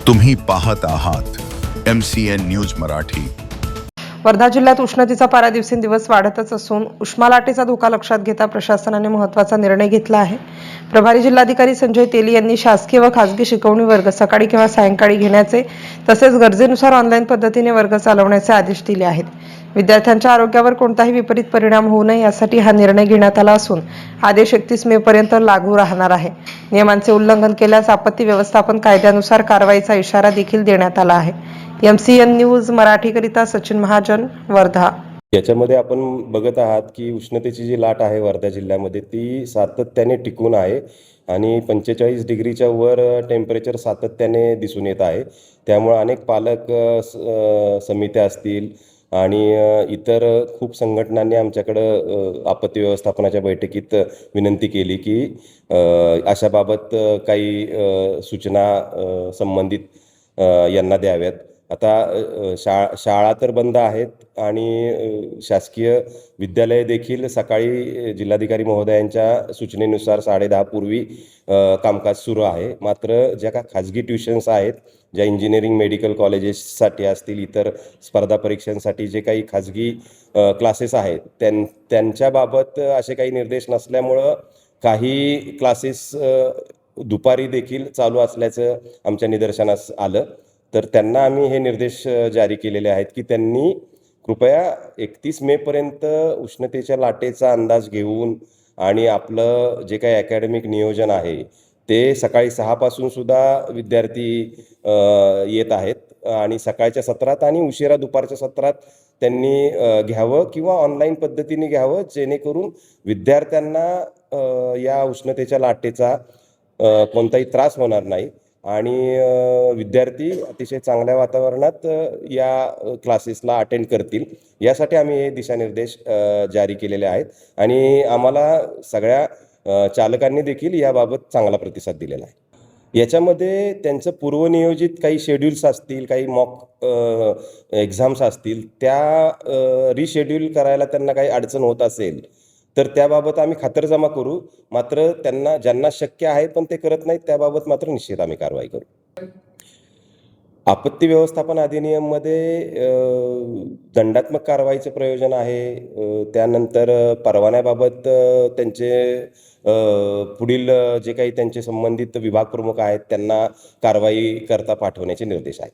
तुम्ही पाहत आहात MCN न्यूज मराठी। वर्धा जिल्ह्यात उष्णतेचा पारा दिवसेंदिवस वाढतच असून उष्मालाटेचा धोका लक्षात घेता प्रशासनाने महत्त्वाचा निर्णय घेतला आहे। प्रभारी जिल्हाधिकारी संजय तेली यांनी शासकीय व खासगी शिकवणी वर्ग सकाळी किंवा सायंकाळी घेण्याचे तसेच गरजेनुसार ऑनलाईन पद्धतीने वर्ग चालवण्याचे आदेश दिले आहेत। विद्यार्थ्यांच्या आरोग्यावर कोणताही विपरीत परिणाम होऊ नये यासाठी हा निर्णय घेण्यात आला असून आदेश 31 मे पर्यंत लागू राहणार आहे। नियमांचे उल्लंघन केल्यास आपत्ती व्यवस्थापन कायद्यानुसार कारवाईचा इशारा देखील देण्यात आला आहे। MCN न्यूज मराठीकरिता सचिन महाजन, वर्धा। याच्यामध्ये आपण बघत आहात की उष्णतेची जी लाट आहे वर्धा जिल्ह्यामध्ये ती सातत्याने टिकून आहे आणि 45 डिग्रीच्या वर टेम्परेचर सातत्याने दिसून येत आहे। त्यामुळे अनेक पालक समित्या असतील आणि इतर खूप संघटनांनी आमच्याकडं आपत्ती व्यवस्थापनाच्या बैठकीत विनंती केली की अशाबाबत काही सूचना संबंधित यांना द्याव्यात। आता शाळा तर बंद आहेत आणि शासकीय विद्यालय देखील सकाळी जिल्हाधिकारी महोदयांच्या सूचनेनुसार 10:30 पूर्वी कामकाज सुरू आहे। मात्र ज्या का खाजगी ट्युशन्स आहेत, ज्या इंजिनिअरिंग मेडिकल कॉलेजेससाठी असतील, इतर स्पर्धा परीक्षांसाठी जे काही खाजगी क्लासेस आहेत त्यांच्याबाबत असे काही निर्देश नसल्यामुळं काही क्लासेस दुपारी देखील चालू असल्याचं आमच्या निदर्शनास आलं। तर त्यांना आम्ही हे निर्देश जारी केलेले आहेत की त्यांनी कृपया 31 मे पर्यंत उष्णतेच्या लाटेचा अंदाज घेऊन आणि आपलं जे काही अकॅडमिक नियोजन आहे ते सकाळी 6 पासून सुद्धा विद्यार्थी येत आहेत आणि सकाळच्या सत्रात आणि उशिरा दुपारच्या सत्रात त्यांनी घ्यावं किंवा ऑनलाईन पद्धतीने घ्यावं, जेणेकरून विद्यार्थ्यांना या उष्णतेच्या लाटेचा कोणताही त्रास होणार नाही आणि विद्यार्थी अतिशय चांगल्या वातावरणात या क्लासेसला अटेंड करतील, यासाठी आम्ही हे दिशानिर्देश जारी केलेले आहेत आणि आम्हाला सगळ्या चालकांनी देखील याबाबत चांगला प्रतिसाद दिलेला आहे। याच्यामध्ये त्यांचं पूर्वनियोजित काही शेड्यूल्स असतील, काही मॉक एक्झाम्स असतील, त्या रिशेड्यूल करायला त्यांना काही अडचण होत असेल तर त्याबाबत आम्ही खातरजमा करू। मात्र त्यांना ज्यांना शक्य आहे पण ते करत नाहीत त्याबाबत मात्र निश्चित आम्ही कारवाई करू। आपत्ती व्यवस्थापन अधिनियममध्ये दंडात्मक कारवाईचं प्रयोजन आहे। त्यानंतर परवान्याबाबत त्यांचे पुढील जे काही त्यांचे संबंधित विभाग प्रमुख आहेत त्यांना कारवाई करता पाठवण्याचे निर्देश आहेत।